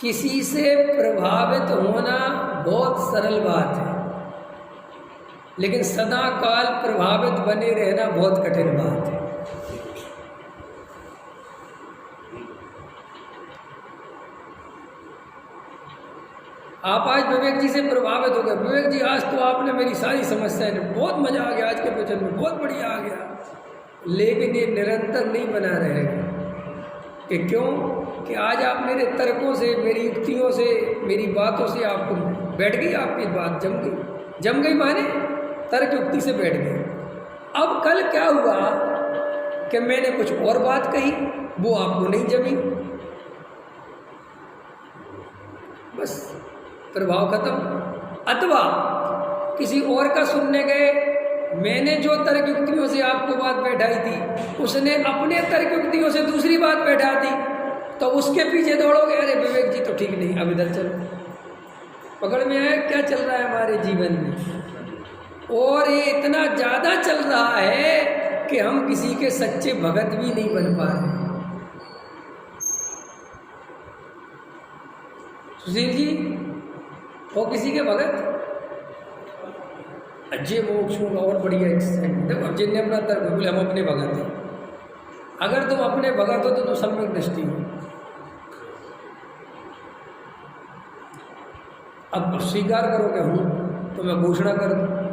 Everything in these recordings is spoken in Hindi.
किसी से प्रभावित होना बहुत सरल बात है, लेकिन सदा काल प्रभावित बने रहना बहुत कठिन बात है। आप आज विवेक जी से प्रभावित हो गए, विवेक जी आज तो आपने मेरी सारी समस्याएं, बहुत मजा आ गया आज के वचन में, बहुत बढ़िया आ गया, लेकिन ये निरंतर नहीं बना रहेगा। कि क्यों? कि आज आप मेरे तर्कों से, मेरी युक्तियों से, मेरी बातों से आपको बैठ गई, आपकी बात जम गई माने तर्क युक्ति से बैठ गई। अब कल क्या हुआ कि मैंने कुछ और बात कही, वो आपको नहीं जमी, बस प्रभाव खत्म। अथवा किसी और का सुनने गए, मैंने जो तर्क युक्तियों से आपको बात बैठाई थी, उसने अपने तर्क युक्तियों से दूसरी बात बैठा दी, तो उसके पीछे दौड़ोगे, अरे विवेक जी तो ठीक नहीं, अब इधर चलो। पकड़ में आया क्या चल रहा है हमारे जीवन में? और ये इतना ज़्यादा चल रहा है कि हम किसी के सच्चे भगत भी नहीं बन पा रहे। सुशील जी हो किसी के भगत? अजय मोक्षों का और बढ़िया देखो, जिनने अपना तर्क बोले हम अपने भगत हैं। अगर तुम अपने भगत हो तो सम्यक दृष्टि हो। अब स्वीकार करो कि हूं, तो मैं घोषणा कर दूं।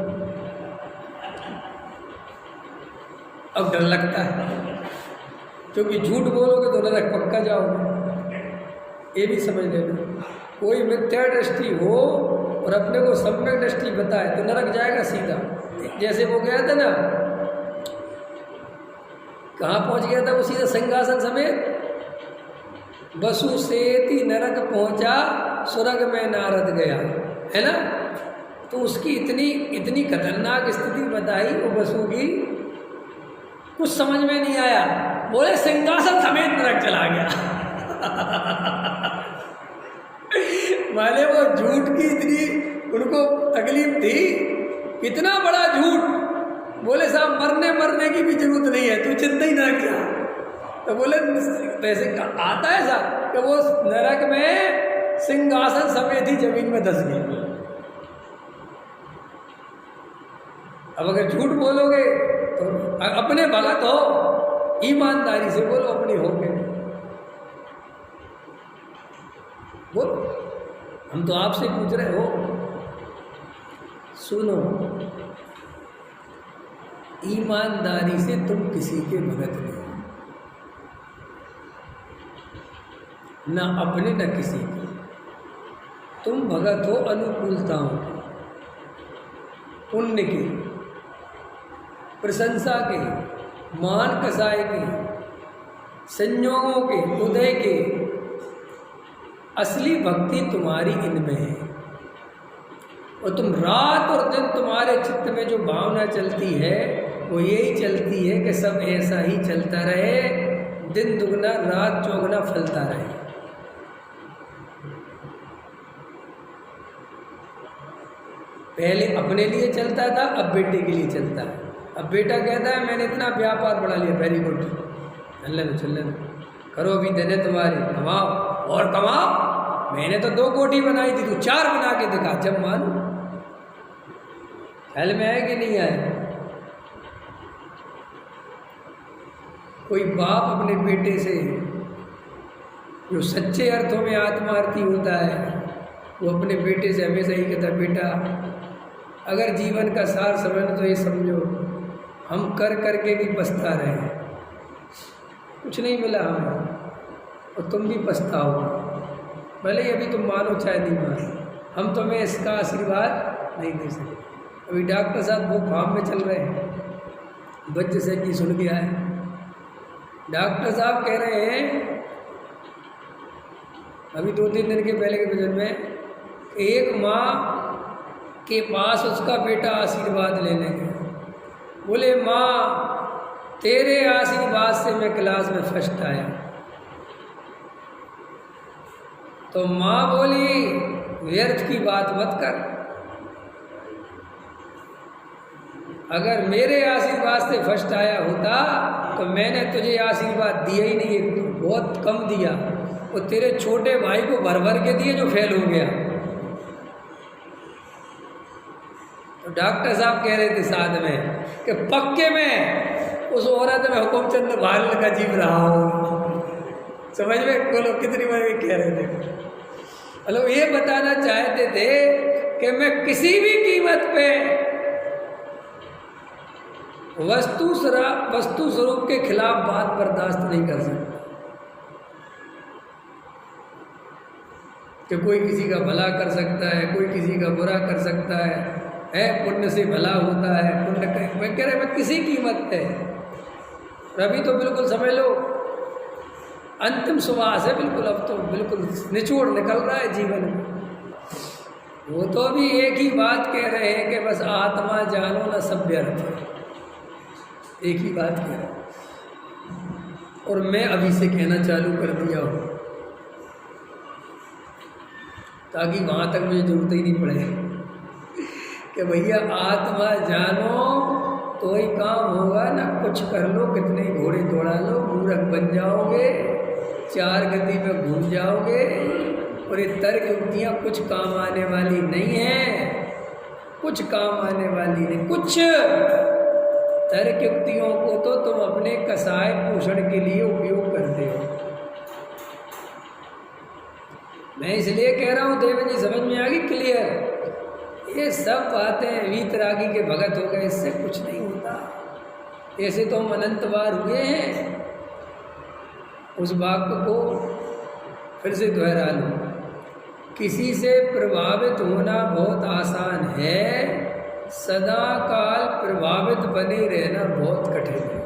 अब डर लगता है, क्योंकि झूठ बोलोगे तो नरक पक्का जाओगे। ये भी समझ लेना, कोई मिथ्या दृष्टि हो और अपने को सम्यक दृष्टि बताए तो नरक जाएगा सीधा। जैसे वो गया था ना, कहाँ पहुंच गया था वो? सीधा सिंहासन समेत वसु सेति नरक पहुंचा, स्वर्ग में नारद गया, है ना? तो उसकी इतनी खतरनाक स्थिति बताई वो वसु की, कुछ समझ में नहीं आया, बोले सिंहासन समेत नरक चला गया। माने वो झूठ की इतनी उनको तकलीफ थी, इतना बड़ा झूठ, बोले साहब मरने की भी जरूरत नहीं है, तू चिंता ही ना किया। तो बोले वैसे आता है साहब कि वो नरक में सिंहासन समेत ही जमीन में धंस गया। अब अगर झूठ बोलोगे तो अपने भगत हो, ईमानदारी से बोलो, अपनी हो के बोलो। हम तो आपसे पूछ रहे हो, सुनो, ईमानदारी से तुम किसी के भगत नहीं, ना अपने न किसी के। तुम भगत हो अनुकूलताओं के, पुण्य के, प्रशंसा के, मान कसाय के, संयोगों के, उदय के। असली भक्ति तुम्हारी इनमें है, और तुम रात और दिन तुम्हारे चित्त में जो भावना चलती है वो यही चलती है कि सब ऐसा ही चलता रहे, दिन दुगना रात चौगुना फलता रहे। पहले अपने लिए चलता था, अब बेटे के लिए चलता है। अब बेटा कहता है मैंने इतना व्यापार बढ़ा लिया, वेरी गुड, चल करो, अभी दिन है तुम्हारे, कमाओ और कमाओ। मैंने तो 2 कोठी बनाई थी, तू 4 बना के दिखा, जब मानो। ख्याल में आए कि नहीं आए? कोई बाप अपने बेटे से जो सच्चे अर्थों में आत्मार्थी होता है, वो अपने बेटे से हमेशा ही कहता है, बेटा अगर जीवन का सार समझ तो ये समझो, हम कर करके भी पछता रहे हैं, कुछ नहीं मिला हमें, और तुम भी पछताओगे, भले ही अभी तुम मानो चाहे नहीं मानो, हम तुम्हें इसका आशीर्वाद नहीं दे सके। अभी डॉक्टर साहब वो फार्म में चल रहे हैं, बच्चे से की सुन के आए, डॉक्टर साहब कह रहे हैं अभी 2-3 दिन के पहले के भजन में, एक माँ के पास उसका बेटा आशीर्वाद लेने गया, बोले माँ तेरे आशीर्वाद से मैं क्लास में फर्स्ट आया। तो माँ बोली व्यर्थ की बात मत कर, अगर मेरे आशीर्वाद से फर्स्ट आया होता तो मैंने तुझे आशीर्वाद दिया ही नहीं, तो बहुत कम दिया, और तेरे छोटे भाई को भर भर के दिए जो फेल हो गया। तो डॉक्टर साहब कह रहे थे साथ में कि पक्के में उस औरत में हुकुमचंद भाल का जीव रहा हो। समझ में बोलो कितनी बार कह रहे थे। मतलब ये बताना चाहते थे कि मैं किसी भी कीमत पे वस्तु स्वरूप के खिलाफ बात बर्दाश्त नहीं कर सकता कि कोई किसी का भला कर सकता है, कोई किसी का बुरा कर सकता है पुण्य से भला होता है, पुण्य का मैं कह रहा मैं किसी कीमत पे। अभी तो बिल्कुल समझ लो अंतिम सुवास है, बिल्कुल अब तो बिल्कुल निचोड़ निकल रहा है जीवन में। वो तो अभी एक ही बात कह रहे हैं कि बस आत्मा जानो न सब व्यर्थ, एक ही बात कह रहे हैं। और मैं अभी से कहना चालू कर दिया हूँ ताकि वहाँ तक मुझे जरूरत ही नहीं पड़े कि भैया आत्मा जानो तो ही काम होगा ना। कुछ कर लो, कितने घोड़े दौड़ा लो, मूर्ख बन जाओगे, चार गति में घूम जाओगे। और ये तर्क युक्तियाँ कुछ काम आने वाली नहीं है, कुछ काम आने वाली नहीं। कुछ तर्क युक्तियों को तो तुम अपने कसाय पोषण के लिए उपयोग करते हो। मैं इसलिए कह रहा हूँ देव जी, समझ में आ गई क्लियर। ये सब बातें वीतरागी के भगत हो गए, इससे कुछ नहीं होता। ऐसे तो हम अनंत बार हुए हैं। उस वाक्य को फिर से दोहरा लो, किसी से प्रभावित होना बहुत आसान है, सदा काल प्रभावित बने रहना बहुत कठिन है।